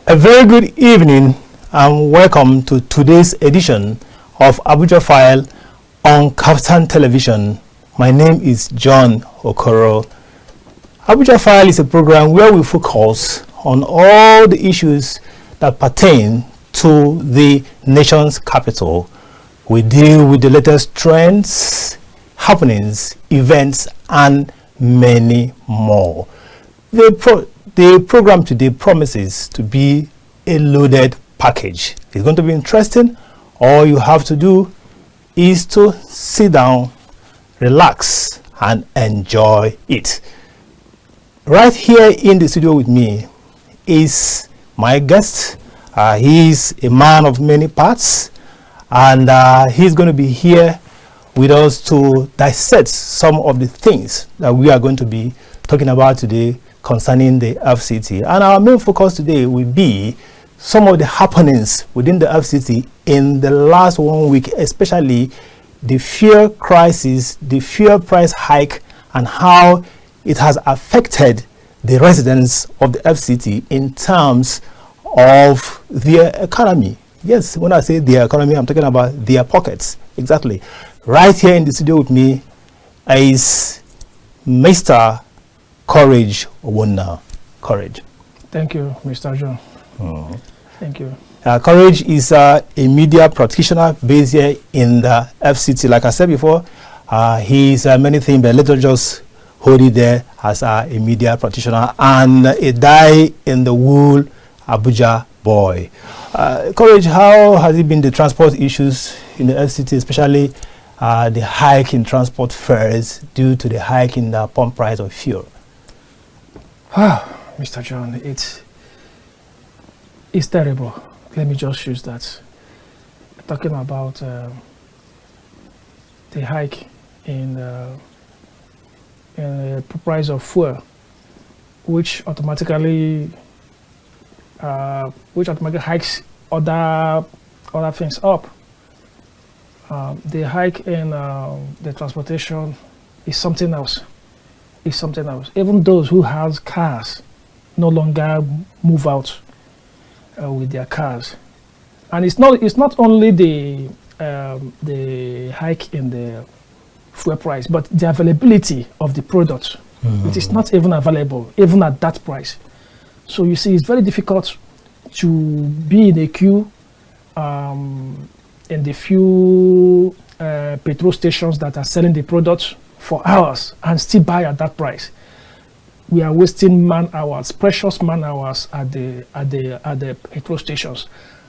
A very good evening and welcome to today's edition of Abuja File on KAFTAN Television. My name is John Okoro. Abuja File is a program where we focus on all the issues that pertain to the nation's capital. We deal with the latest trends, happenings, events, and many more. The program today promises to be a loaded package. It's going to be interesting. All you have to do is to sit down, relax, and enjoy it. Right here in the studio with me is my guest. He's a man of many parts, and he's going to be here with us to dissect some of the things that we are going to be talking about today concerning the FCT. And our main focus today will be some of the happenings within the FCT in the last 1 week, especially the fuel crisis, the fuel price hike, and how it has affected the residents of the FCT in terms of their economy. Yes, when I say their economy, I'm talking about their pockets. Exactly. Right here in the studio with me is Mr. Courage Ogbonna. Courage. Thank you, Mr. John. Thank you. Courage is a media practitioner based here in the FCT. Like I said before, he's many things, but let's just hold it there as a media practitioner and a die-in-the-wool Abuja boy. Courage, how has it been the transport issues in the FCT, especially the hike in transport fares due to the hike in the pump price of fuel? Mr. John, it's terrible. Let me just use that. Talking about the hike in the price of fuel, which automatically hikes other things up. The hike in the transportation is something else. It's something else. Even those who have cars no longer move out with their cars, and it's not only the hike in the fuel price, but the availability of the product. It is not even available, even at that price. So you see, it's very difficult to be in a queue in the few petrol stations that are selling the product for hours and still buy at that price. We are wasting man hours, precious man hours at the petrol stations,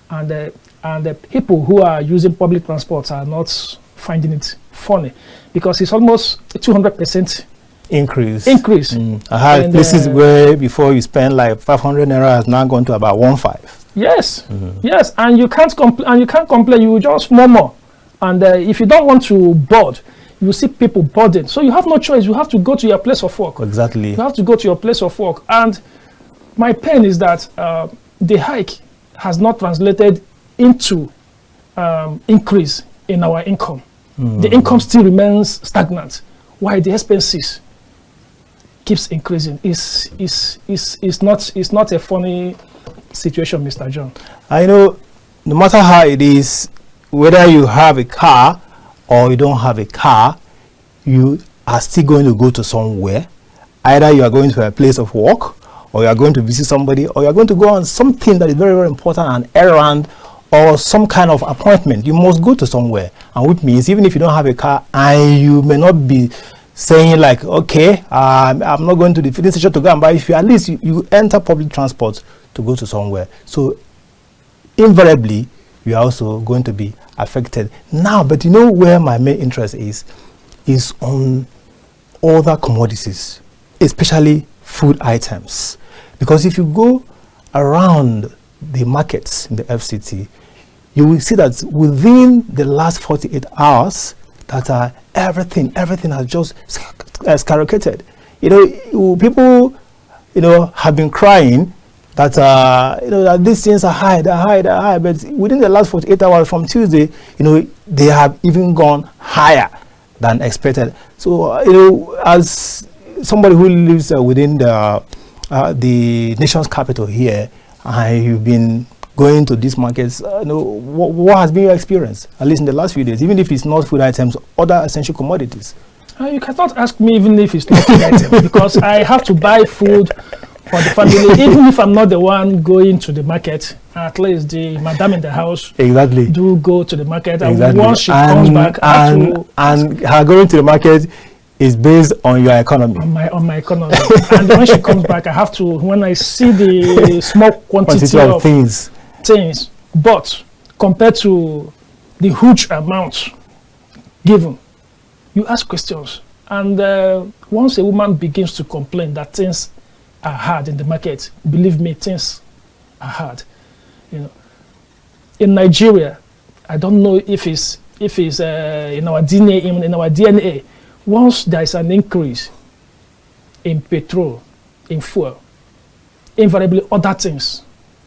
and the people who are using public transport are not finding it funny because it's almost 200% increase. I had places where before you spend like 500 naira has now gone to about 1.5. Yes, yes, and you can't complain. You just murmur, and if you don't want to board, you see people boarding. So you have no choice. You have to go to your place of work. Exactly. You have to go to your place of work. And my pain is that the hike has not translated into increase in our income. The income still remains stagnant, while the expenses keeps increasing. It's not a funny situation, Mr. John. I know, no matter how it is, whether you have a car or you don't have a car, you are still going to go to somewhere. Either you are going to a place of work, or you are going to visit somebody, or you are going to go on something that is very, very important, an errand or some kind of appointment. You must go to somewhere, and which means even if you don't have a car and you may not be saying like, okay, I'm not going to the filling station to go and buy fuel, at least you enter public transport to go to somewhere. So invariably, you are also going to be affected. Now, but you know where my main interest is on other commodities, especially food items. Because if you go around the markets in the FCT, you will see that within the last 48 hours, that everything has just skyrocketed. People, have been crying that that these things are high, they're high, but within the last 48 hours from Tuesday, they have even gone higher than expected. So, as somebody who lives within the nation's capital here, and you've been going to these markets, what has been your experience, at least in the last few days, even if it's not food items, other essential commodities? You cannot ask me even if it's not food items, because I have to buy food for the family, even if I'm not the one going to the market. At least the madam in the house do go to the market, and once she comes back, and her going to the market is based on your economy. On my economy. And when she comes back, I have to, when I see the small quantity of things, but compared to the huge amount given, you ask questions. And once a woman begins to complain that things are hard in the market, believe me, things are hard. In Nigeria, I don't know if it's in our DNA. Once there is an increase in petrol, in fuel, invariably other things,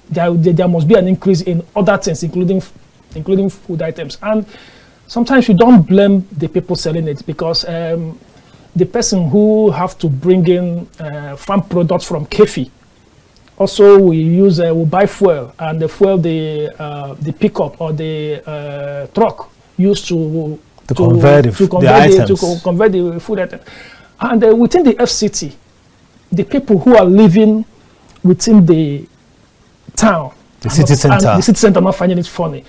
there must be an increase in other things, including food items. And sometimes you don't blame the people selling it, because the person who have to bring in farm products from KEFI, also we buy fuel, and the fuel the pickup or the truck used to convert the food item. And within the FCT, the people who are living within the town, the city center, are not finding it funny.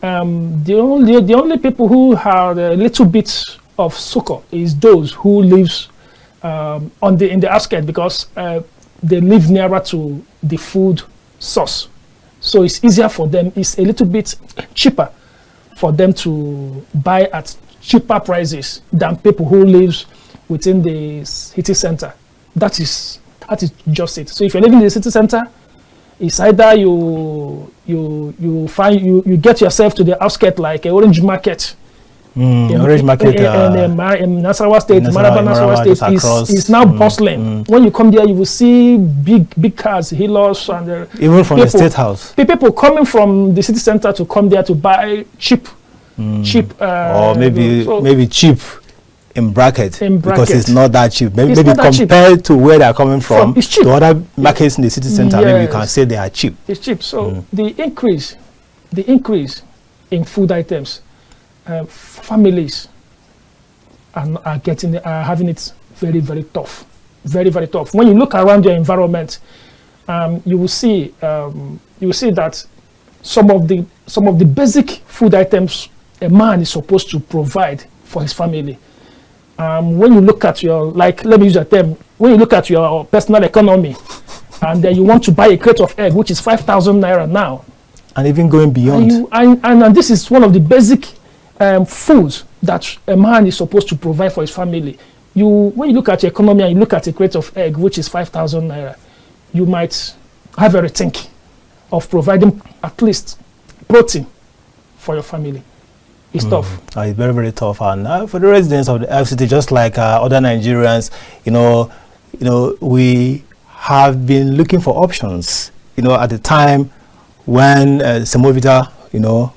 The only people who have a little bit of succor is those who lives in the outskirts, because they live nearer to the food source, so it's easier for them. It's a little bit cheaper for them to buy at cheaper prices than people who lives within the city center. That is just it. So if you're living in the city center, it's either you get yourself to the outskirts, like a Orange Market. Orange Market in Nasarawa State, Nasarawa State is now bustling. When you come there, you will see big cars, healers, and even from the State House. People coming from the city center to come there to buy cheap, or maybe cheap in bracket, because it's not that cheap. Maybe compared to where they are coming from, to other markets in the city center, maybe you can say they are cheap. It's cheap. So the increase in food items. Families are having it very, very tough, very, very tough. When you look around your environment, you will see that some of the basic food items a man is supposed to provide for his family. When you look at let me use a term, when you look at your personal economy, and then you want to buy a crate of egg, which is 5,000 naira now, and even going beyond, and this is one of the basic foods that a man is supposed to provide for his family. When you look at your economy and you look at a crate of egg, which is 5,000 naira, you might have a rethink of providing at least protein for your family. It's tough. It's very, very tough. And for the residents of the FCT, just like other Nigerians, we have been looking for options. At the time when semovita,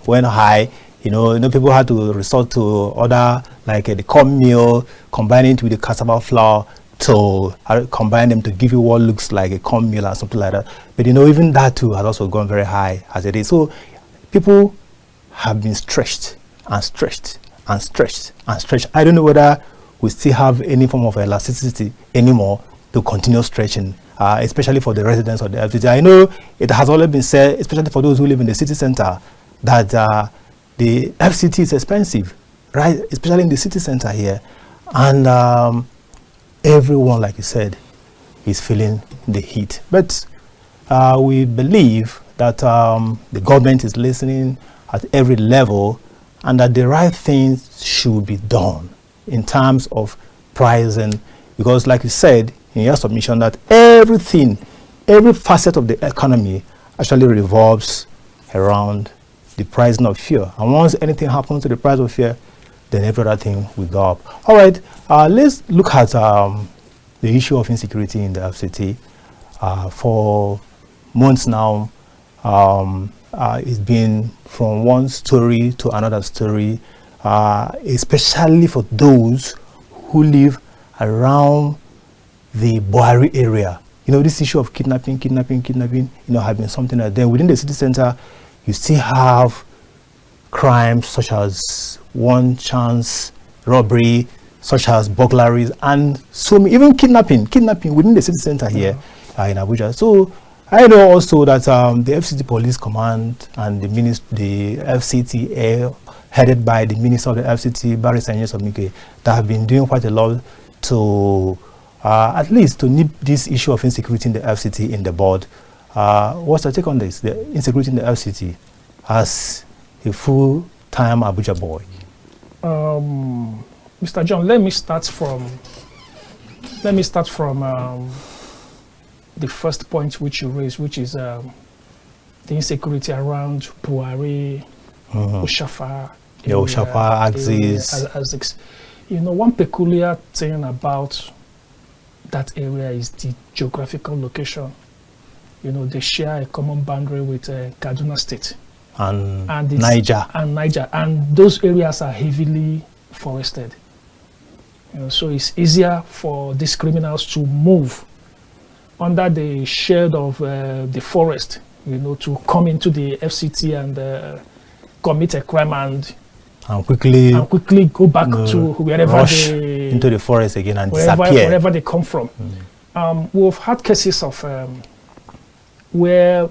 went high, people had to resort to other, like the cornmeal, combining it with the cassava flour to combine them to give you what looks like a cornmeal or something like that. But even that too has also gone very high as it is. So people have been stretched and stretched and stretched and stretched. I don't know whether we still have any form of elasticity anymore to continue stretching, especially for the residents of the FCT. I know it has always been said, especially for those who live in the city center, that the FCT is expensive, right? Especially in the city center here. And everyone, like you said, is feeling the heat. But we believe that the government is listening at every level, and that the right things should be done in terms of pricing. Because like you said in your submission, that every facet of the economy actually revolves around the pricing of fuel. And once anything happens to the price of fuel, then every other thing will go up. All right, let's look at the issue of insecurity in the FCT. For months now, it's been from one story to another story, especially for those who live around the Buhari area, this issue of kidnapping, have been something that then within the city center, you still have crimes such as one chance robbery, such as burglaries, and so even kidnapping within the city center here in Abuja. So I know also that the FCT Police Command and the FCT headed by the Minister of the FCT, Barrister Somike, that have been doing quite a lot to at least to nip this issue of insecurity in the FCT in the bud. What's your take on this? The insecurity in the FCT as a full-time Abuja boy. Mr. John, let me start from the first point which you raised, which is the insecurity around Buhari, Oshafa. Oshafa, Axis. One peculiar thing about that area is the geographical location. They share a common boundary with Kaduna State. And Niger. And those areas are heavily forested. So it's easier for these criminals to move under the shade of the forest, to come into the FCT and commit a crime and quickly go back to wherever they into the forest again and disappear wherever they come from. We've had cases of where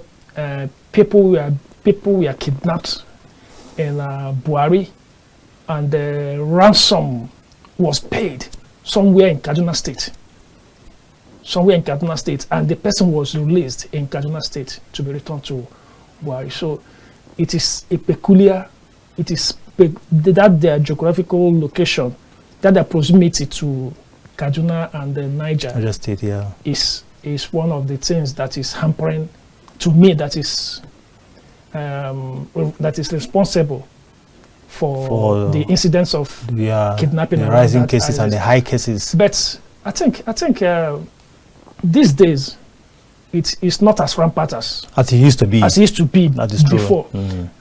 people were kidnapped in Buhari, and the ransom was paid somewhere in Kaduna State. And the person was released in Kaduna State to be returned to Buhari. So it is that their geographical location, that their proximity to Kaduna and the Niger State, is one of the things that is hampering, to me, that is responsible for the incidents of kidnapping, the rising cases and the high cases. But I think these days it's not as rampant as it used to be. That is true. Before.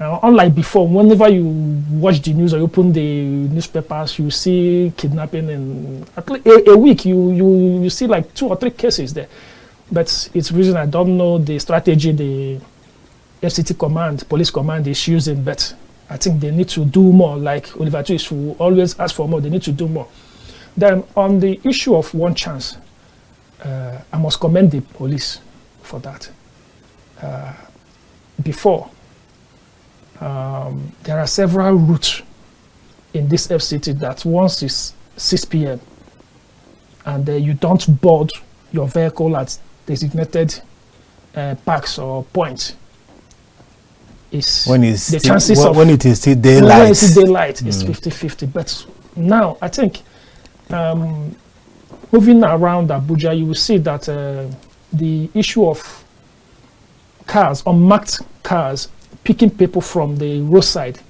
Unlike before, whenever you watch the news or open the newspapers, you see kidnapping in at least a week. You see like 2 or 3 cases there. But it's reason I don't know the strategy the FCT command, police command is using, but I think they need to do more. Like Oliver Twist, who always ask for more, they need to do more. Then on the issue of one chance, I must commend the police for that. Before, there are several routes in this FCT that once it's 6 p.m. and you don't board your vehicle at designated parks or points, when it is still daylight, it's 50-50. But now I think moving around Abuja, you will see that the issue of cars, unmarked cars, picking people from the roadside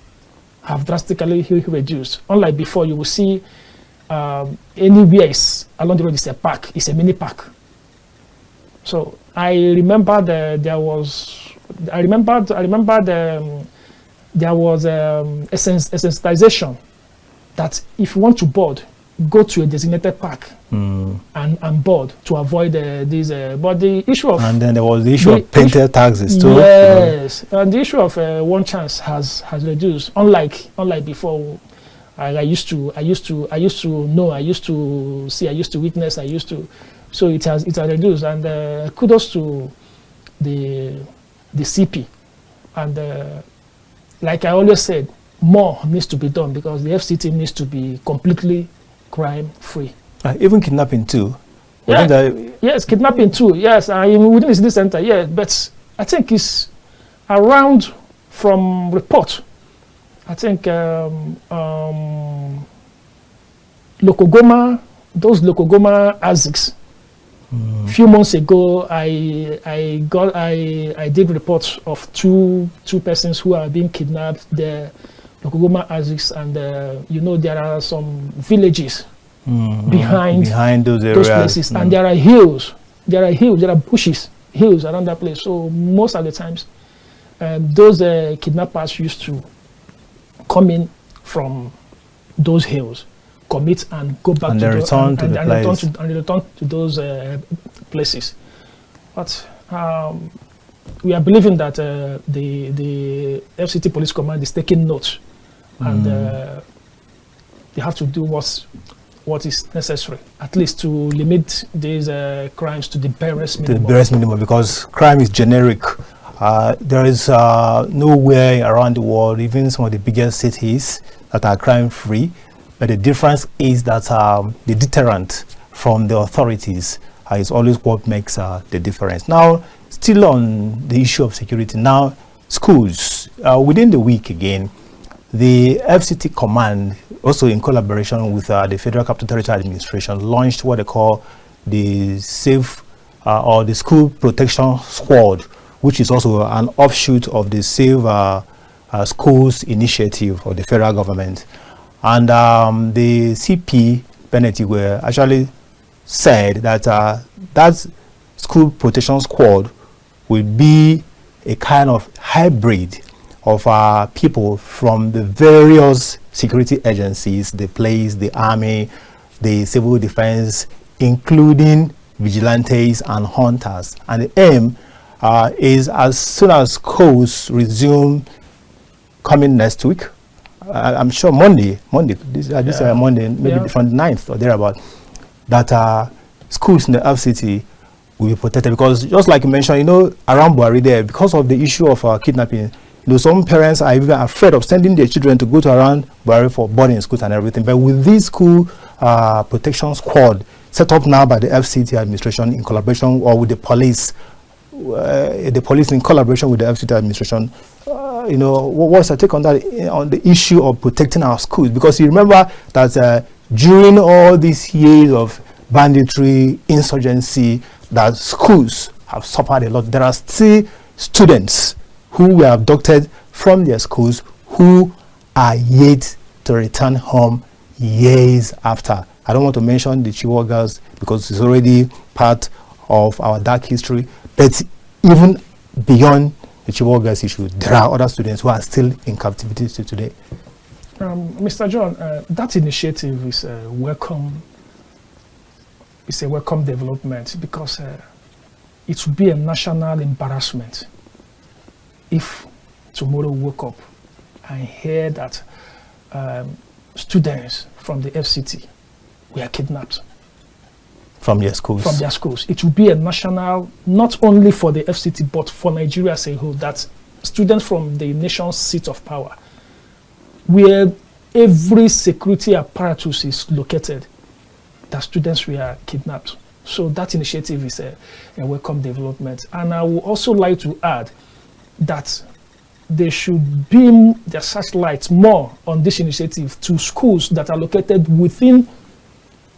have drastically reduced. Unlike before, you will see anywhere along the road is a park, it's a mini park. So I remember there was a sensitization that if you want to board, go to a designated park and board to avoid these. But the issue of, and then there was the issue of painted taxis too. Yes, and the issue of one chance has reduced. Unlike before, I used to know, I used to see, I used to witness, so it has reduced. And kudos to the CP, and like I always said, more needs to be done because the FCT needs to be completely crime-free. Even kidnapping too. Yes, kidnapping too. Yes, within the city center. Yeah, but I think it's around from report. I think Okoro, those Okoro ASICs. Few months ago, I did reports of two persons who are being kidnapped. The Okoro ASICs, and there are some villages behind those places, and there are hills, there are bushes, hills around that place. So most of the times, those kidnappers used to come in from those hills, commit and go back and to return to those places. But we are believing that the FCT Police Command is taking note, and they have to do what is necessary, at least to limit these crimes to the barest minimum. The barest minimum, because crime is generic. There is nowhere around the world, even some of the biggest cities, that are crime-free. But the difference is that the deterrent from the authorities is always what makes the difference. Now, still on the issue of security, now schools, within the week again, the FCT Command, also in collaboration with the Federal Capital Territory Administration, launched what they call the Safe or the School Protection Squad, which is also an offshoot of the Save Schools initiative of the federal government. And the CP Bennett were actually said that that School Protection Squad will be a kind of hybrid of people from the various security agencies, the police, the army, the civil defense, including vigilantes and hunters. And the aim is, as soon as schools resume coming next week, I'm sure Monday, Monday, maybe from the 9th or thereabout, that schools in the FCT will be protected. Because just like you mentioned, you know, around Buhari there, because of the issue of kidnapping, you know, some parents are even afraid of sending their children to go to around Buhari for boarding schools and everything. But with this school protection squad set up now by the FCT administration in collaboration, or with the police in collaboration with the FCT administration, you know, what's your take on that, on the issue of protecting our schools? Because you remember that during all these years of banditry, insurgency, that schools have suffered a lot. There are still students who were abducted from their schools who are yet to return home years after. I don't want to mention the Chibok girls because it's already part of our dark history. But even beyond the Chibok girls issue, there are other students who are still in captivity till today. Mr. John, that initiative is welcome. It's a welcome development, because it would be a national embarrassment if tomorrow we woke up and hear that students from the FCT were kidnapped from their schools. From their schools. It would be a national, not only for the FCT, but for Nigeria as a whole, that students from the nation's seat of power, where every security apparatus is located, that students were kidnapped. So that initiative is a welcome development. And I would also like to add that they should beam their searchlights more on this initiative to schools that are located within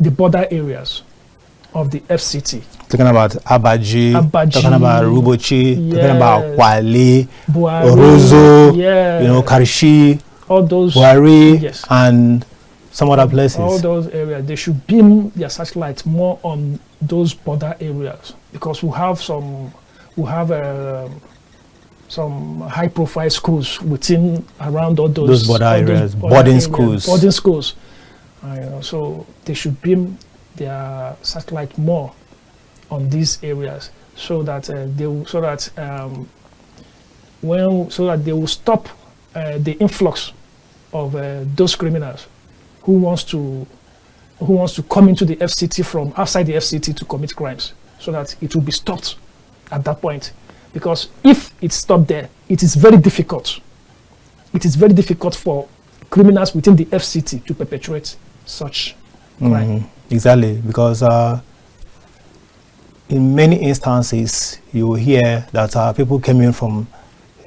the border areas of the FCT. Talking about Abaji, talking about Rubochi, talking about Wale, Orozo, you know, Karishi, all those, Buhari, and some other places. All those areas, they should beam their searchlights more on those border areas, because we have some high-profile schools within around all those border areas, boarding schools. So they should beam their satellite more on these areas, so that they will stop the influx of those criminals who wants to come into the FCT from outside the FCT to commit crimes, so that it will be stopped at that point. Because if it's stopped there, it is very difficult. It is very difficult for criminals within the FCT to perpetrate such crime. Exactly, because in many instances, you hear that people came in from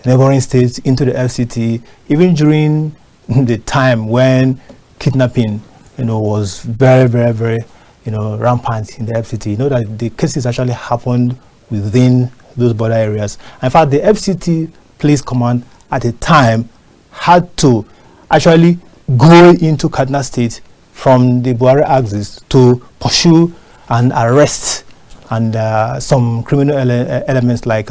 neighboring states into the FCT, even during the time when kidnapping, you know, was very, very, very, you know, rampant in the FCT. You know that the cases actually happened within those border areas. In fact, the FCT Police Command at the time had to actually go into Kaduna State from the Buhari axis to pursue and arrest and some criminal elements like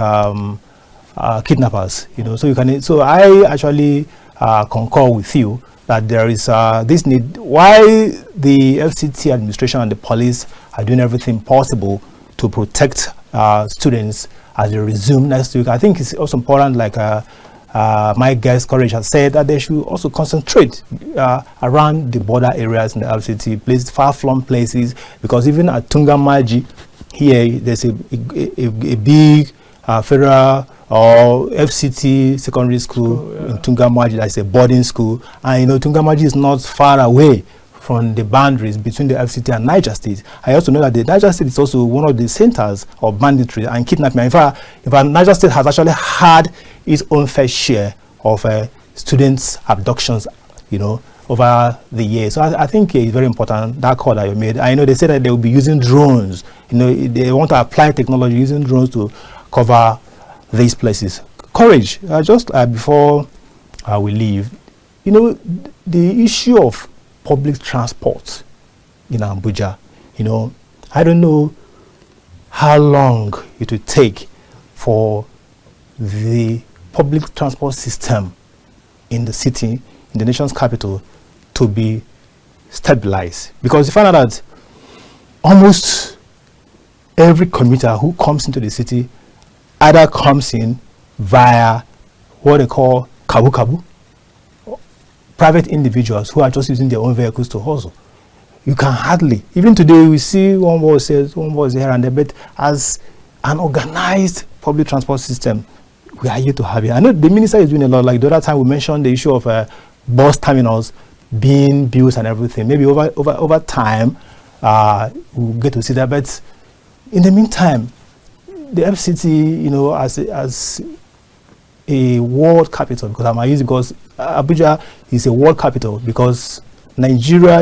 kidnappers. You know, so you can. So I actually concur with you that there is this need. Why the FCT administration and the police are doing everything possible to protect students as they resume next week. I think it's also important, like my guest Courage has said, that they should also concentrate around the border areas in the FCT, places, far-flung places, because even at Tungamaji here, there's a big federal or FCT secondary school in Tungamaji. That's a boarding school, and you know Tungamaji is not far away from the boundaries between the FCT and Niger State. I also know that the Niger State is also one of the centers of banditry and kidnapping. In fact, Niger State has actually had its own fair share of students' abductions, you know, over the years. So I think it's very important, that call that you made. I know they said that they will be using drones. You know, they want to apply technology using drones to cover these places. Courage, just before we leave, you know, the issue of public transport in Abuja, you know, I don't know how long it will take for the public transport system in the city, in the nation's capital, to be stabilized. Because you find out that almost every commuter who comes into the city either comes in via what they call kabu-kabu, private individuals who are just using their own vehicles to hustle. You can hardly, even today we see one bus here and there, but as an organized public transport system, we are here to have it. I know the minister is doing a lot. Like the other time we mentioned the issue of bus terminals being built and everything. Maybe over time we'll get to see that. But in the meantime, the FCT, you know, as a world capital, because Abuja is a world capital, because Nigeria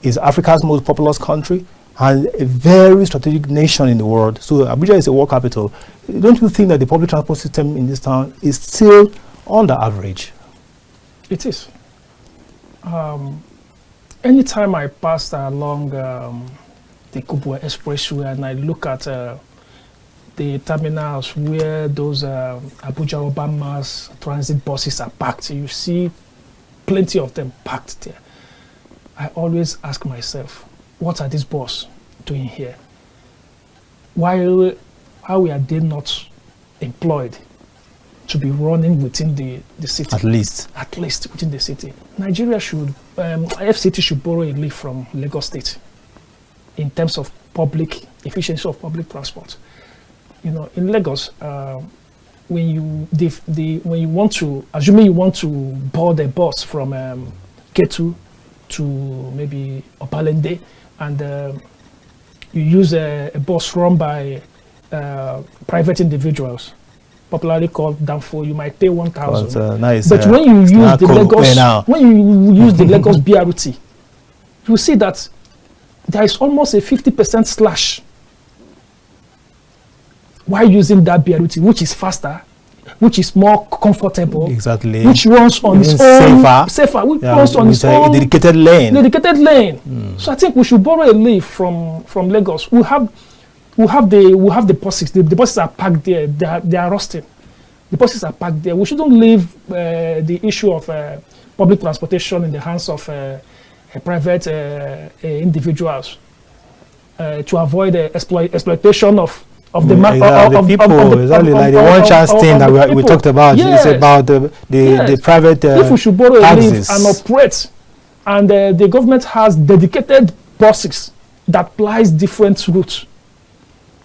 is Africa's most populous country and a very strategic nation in the world. So Abuja is a world capital. Don't you think that the public transport system in this town is still under average? It is. Anytime I pass along the Kubwa Expressway and I look at the terminals where those Abuja urban mass transit buses are parked, you see plenty of them parked there. I always ask myself, what are these buses doing here? How are they not employed to be running within the city? At least within the city. Nigeria should, FCT should borrow a leaf from Lagos State in terms of efficiency of public transport. You know, in Lagos, when you want to, assuming you want to board a bus from Ketu to maybe Opalende, and you use a bus run by private individuals, popularly called Danfo, you might pay 1,000. Nice, but when you use the Lagos BRT, you see that there is almost a 50% slash. Why using that BRT, which is faster, which is more comfortable, exactly, which runs on its own, safer, which runs on its own dedicated lane. So I think we should borrow a leaf from Lagos. We have the buses. The buses are parked there. They are rusting. The buses are parked there. We shouldn't leave the issue of public transportation in the hands of private individuals to avoid exploitation of the people. Exactly, like the one chance thing that we talked about. Yes. It's about the private if we should borrow taxis. A leave and operate, and the government has dedicated buses that plies different routes.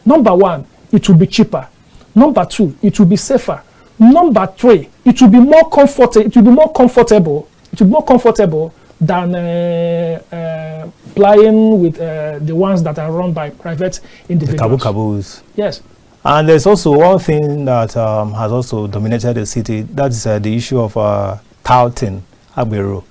Number one, it will be cheaper. Number two, it will be safer. Number three, it will be more comfortable. It will be more comfortable. It will be more comfortable than plying with the ones that are run by private individuals. The kabu-kabus. Yes. And there's also one thing that has also dominated the city. That's the issue of touting Agbero.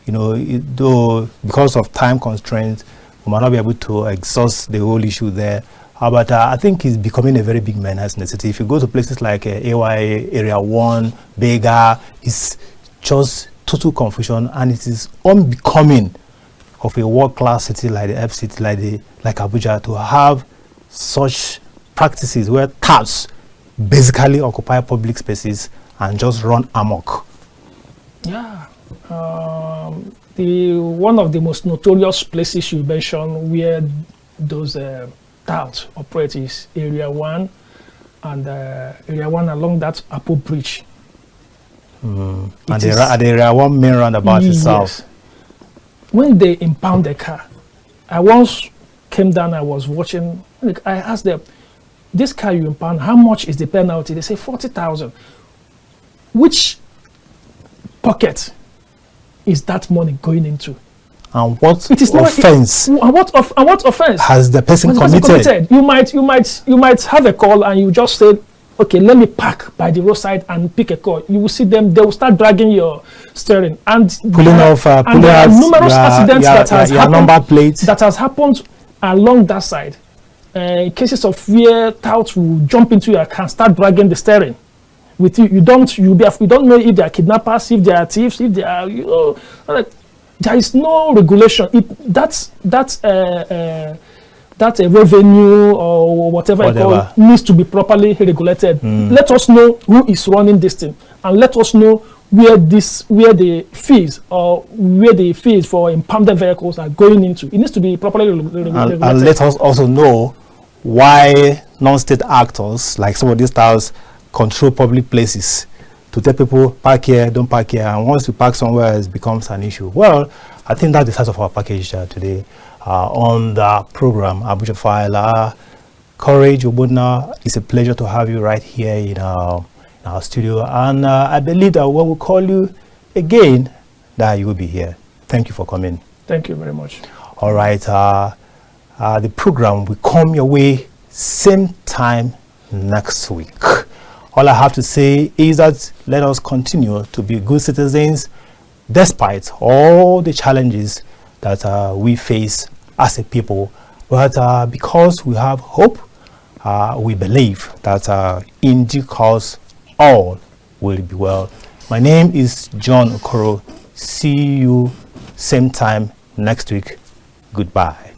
You know, though because of time constraints, we might not be able to exhaust the whole issue there. But I think it's becoming a very big menace in the city. If you go to places like AYA, Area 1, Bega, it's just total confusion, and it is unbecoming of a world-class city like the FCT, like Abuja, to have such practices where thugs basically occupy public spaces and just run amok. Yeah. One of the most notorious places you mentioned where those tout operate is Area 1 and Area 1 along that Apple Bridge. And the Area 1 main roundabout itself. Yes. When they impound the car, I once came down, I was watching, I asked them, this car you impound, how much is the penalty? They say 40,000. Which pocket is that money going into? And what It is offense? What offense Has the person committed? You might have a call and you just say, okay, let me park by the roadside and pick a call. You will see them; they will start dragging your steering and Pulling off, and there are numerous accidents that has happened along that side. Cases of where touts will jump into your car and start dragging the steering. With you, you don't know if they are kidnappers, if they are thieves, if they are there is no regulation. That's a revenue or whatever. Needs to be properly regulated. Let us know who is running this thing, and let us know where the fees for impounded vehicles are going into. It needs to be properly regulated. And let us also know why non-state actors like some of these towns control public places to tell people park here, don't park here, and once you park somewhere it becomes an issue. Well, I think that's the size of our package today on the program Abuja File. Courage, Ogbonna, it's a pleasure to have you right here in our studio, and I believe that when we call you again that you will be here. Thank you for coming. Thank you very much. All right, the program will come your way same time next week. All I have to say is that let us continue to be good citizens despite all the challenges that we face as a people. But because we have hope, we believe that in due course all will be well. My name is John Okoro. See you same time next week. Goodbye.